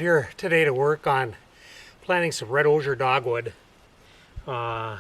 Here today to work on planting some red osier dogwood. Uh,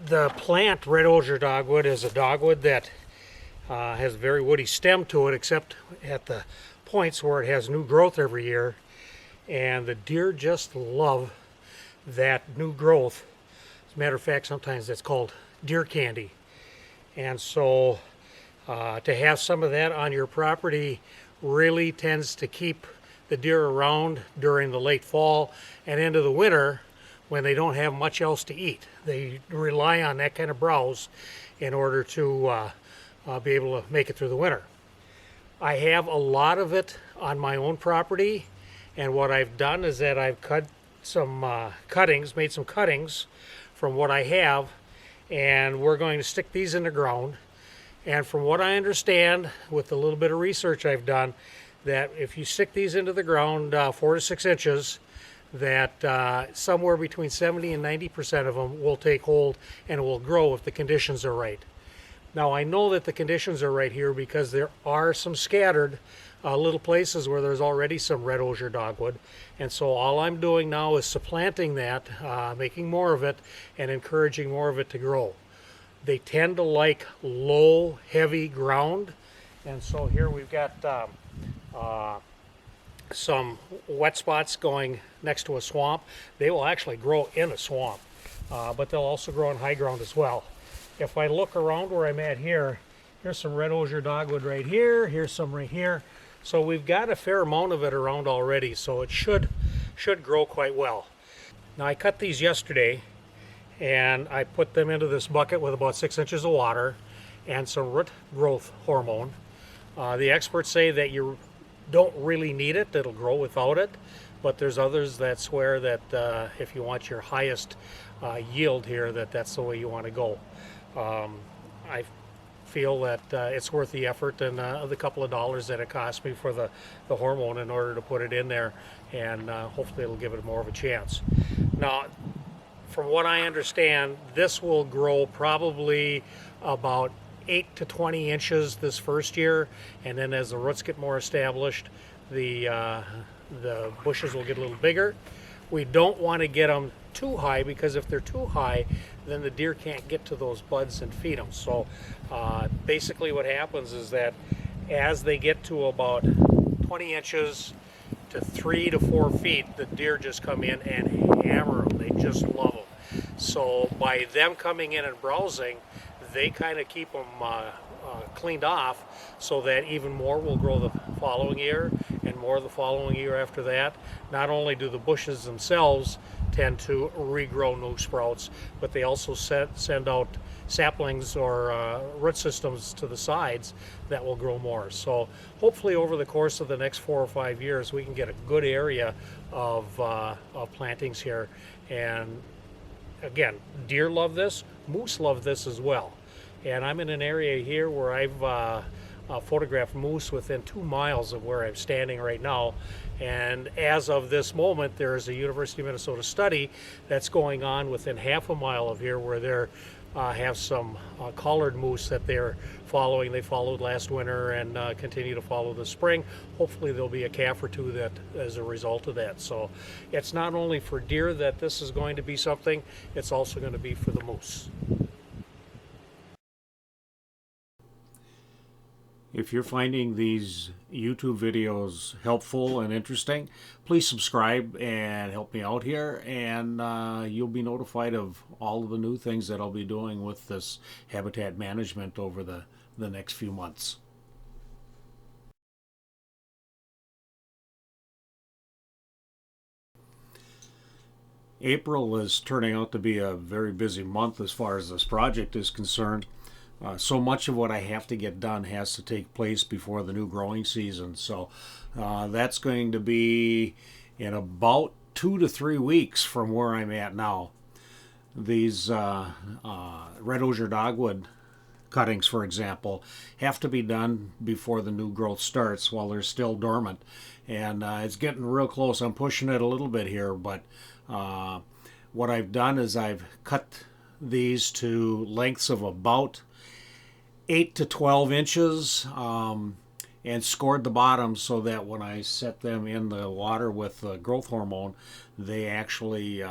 the plant red osier dogwood is a dogwood that has a very woody stem to it, except at the points where it has new growth every year. And the deer just love that new growth. As a matter of fact, sometimes it's called deer candy. And so to have some of that on your property really tends to keep the deer around during the late fall and into the winter when they don't have much else to eat. They rely on that kind of browse in order to be able to make it through the winter. I have a lot of it on my own property, and what I've done is that I've cut some made some cuttings from what I have, and we're going to stick these in the ground. And from what I understand, with a little bit of research I've done, that if you stick these into the ground 4 to 6 inches, that somewhere between 70 and 90% of them will take hold and will grow if the conditions are right. Now I know that the conditions are right here because there are some scattered little places where there's already some red osier dogwood, and so all I'm doing now is supplanting that, making more of it and encouraging more of it to grow. They tend to like low, heavy ground, and so here we've got some wet spots going next to a swamp. They will actually grow in a swamp, but they'll also grow in high ground as well. If I look around where I'm at here, here's some red osier dogwood right here, here's some right here. So we've got a fair amount of it around already, so it should grow quite well. Now I cut these yesterday, and I put them into this bucket with about 6 inches of water and some root growth hormone. The experts say that you don't really need it, it'll grow without it, but there's others that swear that if you want your highest yield here, that's the way you want to go. I feel that it's worth the effort and the couple of dollars that it cost me for the hormone in order to put it in there, and hopefully it'll give it more of a chance. Now, from what I understand, this will grow probably about 8 to 20 inches this first year, and then as the roots get more established, the bushes will get a little bigger. We don't want to get them too high, because if they're too high, then the deer can't get to those buds and feed them. So basically what happens is that as they get to about 20 inches to 3 to 4 feet, the deer just come in and hammer them. They just love them. So by them coming in and browsing, they kind of keep them cleaned off, so that even more will grow the following year and more the following year after that. Not only do the bushes themselves tend to regrow new sprouts, but they also send out saplings or root systems to the sides that will grow more. So hopefully over the course of the next 4 or 5 years we can get a good area of plantings here. And again, deer love this, moose love this as well. And I'm in an area here where I've photographed moose within 2 miles of where I'm standing right now. And as of this moment, there is a University of Minnesota study that's going on within half a mile of here, where they have some collared moose that they're following. They followed last winter and continue to follow this spring. Hopefully there'll be a calf or two that as a result of that. So it's not only for deer that this is going to be something, it's also going to be for the moose. If you're finding these YouTube videos helpful and interesting, please subscribe and help me out here, and you'll be notified of all of the new things that I'll be doing with this habitat management over the next few months. April is turning out to be a very busy month as far as this project is concerned. So much of what I have to get done has to take place before the new growing season. So that's going to be in about 2 to 3 weeks from where I'm at now. These red osier dogwood cuttings, for example, have to be done before the new growth starts while they're still dormant. And it's getting real close. I'm pushing it a little bit here, but what I've done is I've cut these to lengths of about 8 to 12 inches, and scored the bottoms so that when I set them in the water with growth hormone, they actually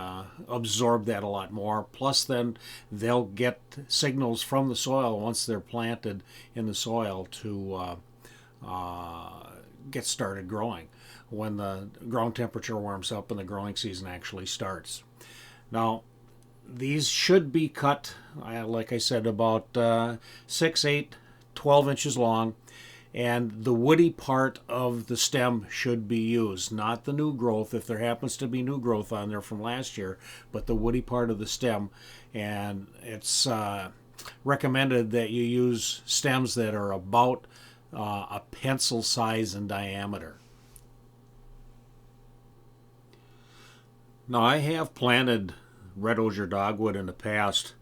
absorb that a lot more. Plus, then they'll get signals from the soil once they're planted in the soil to get started growing when the ground temperature warms up and the growing season actually starts. Now, these should be cut, like I said, about 6, 8, 12 inches long, and the woody part of the stem should be used, not the new growth if there happens to be new growth on there from last year, but the woody part of the stem. And it's recommended that you use stems that are about a pencil size in diameter. Now, I have planted red osier dogwood in the past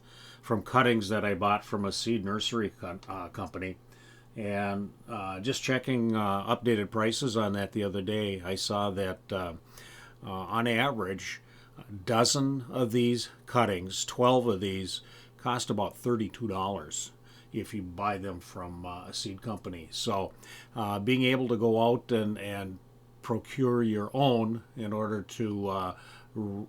from cuttings that I bought from a seed nursery company. And just checking updated prices on that the other day, I saw that on average, a dozen of these cuttings, 12 of these, cost about $32 if you buy them from a seed company. So being able to go out and procure your own in order to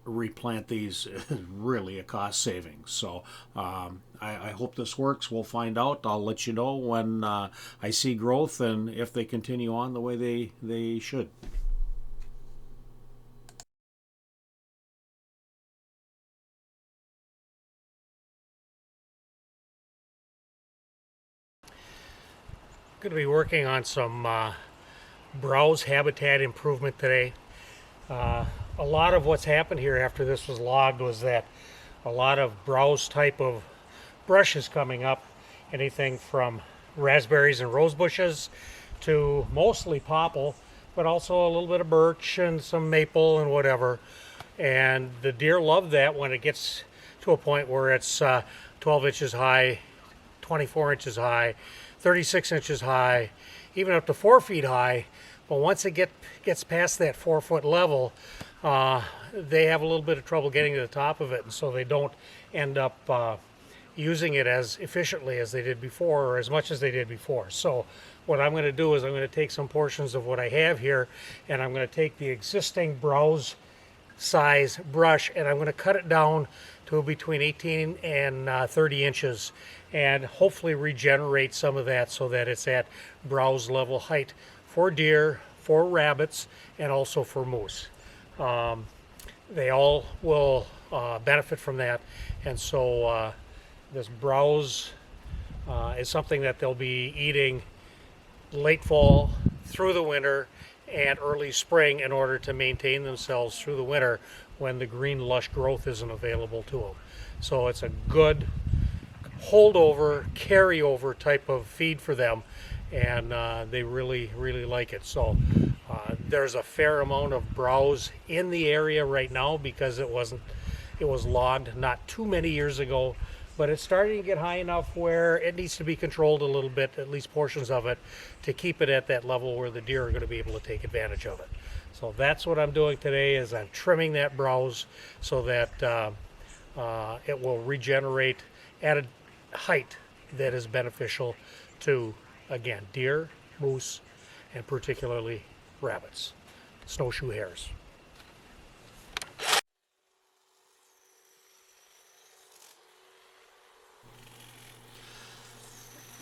replant these is really a cost savings. So I hope this works. We'll find out. I'll let you know when I see growth and if they continue on the way they should. Going to be working on some browse habitat improvement today. A lot of what's happened here after this was logged was that a lot of browse type of brush is coming up, anything from raspberries and rose bushes to mostly popple, but also a little bit of birch and some maple and whatever. And the deer love that when it gets to a point where it's 12 inches high, 24 inches high, 36 inches high, even up to 4 feet high. But once it gets past that 4-foot level, they have a little bit of trouble getting to the top of it, and so they don't end up using it as efficiently as they did before, or as much as they did before. So what I'm going to do is I'm going to take some portions of what I have here, and I'm going to take the existing browse size brush, and I'm going to cut it down to between 18 and 30 inches, and hopefully regenerate some of that so that it's at browse level height for deer, for rabbits, and also for moose. They all will benefit from that, and so this browse is something that they'll be eating late fall through the winter and early spring in order to maintain themselves through the winter when the green lush growth isn't available to them. So it's a good holdover, carryover type of feed for them, and they really like it. So there's a fair amount of browse in the area right now because it was logged not too many years ago, but it's starting to get high enough where it needs to be controlled a little bit, at least portions of it, to keep it at that level where the deer are going to be able to take advantage of it. So that's what I'm doing today, is I'm trimming that browse so that it will regenerate at a height that is beneficial to, again, deer, moose, and particularly rabbits, snowshoe hares.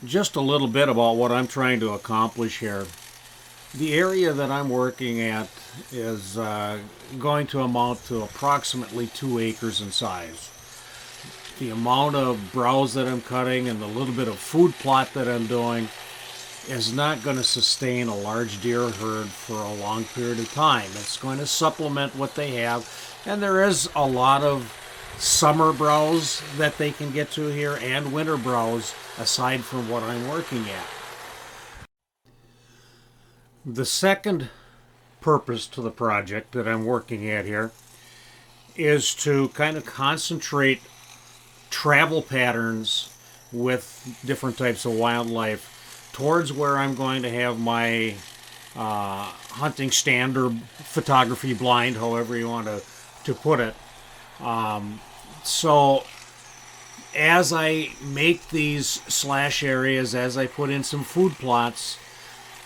Just a little bit about what I'm trying to accomplish here. The area that I'm working at is going to amount to approximately 2 acres in size. The amount of browse that I'm cutting and the little bit of food plot that I'm doing is not going to sustain a large deer herd for a long period of time. It's going to supplement what they have, and there is a lot of summer browse that they can get to here and winter browse aside from what I'm working at. The second purpose to the project that I'm working at here is to kind of concentrate travel patterns with different types of wildlife towards where I'm going to have my hunting stand or photography blind, however you want to put it. So as I make these slash areas, as I put in some food plots,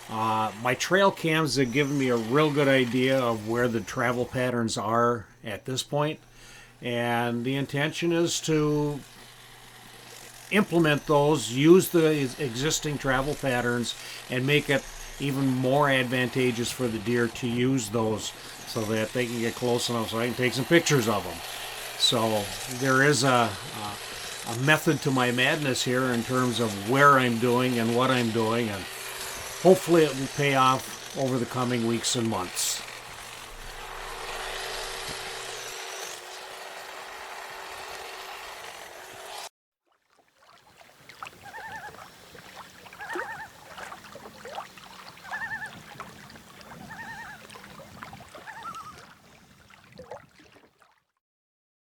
My trail cams have given me a real good idea of where the travel patterns are at this point, and the intention is to implement those, use the existing travel patterns, and make it even more advantageous for the deer to use those so that they can get close enough so I can take some pictures of them. So there is a method to my madness here in terms of where I'm doing and what I'm doing, and hopefully it will pay off over the coming weeks and months.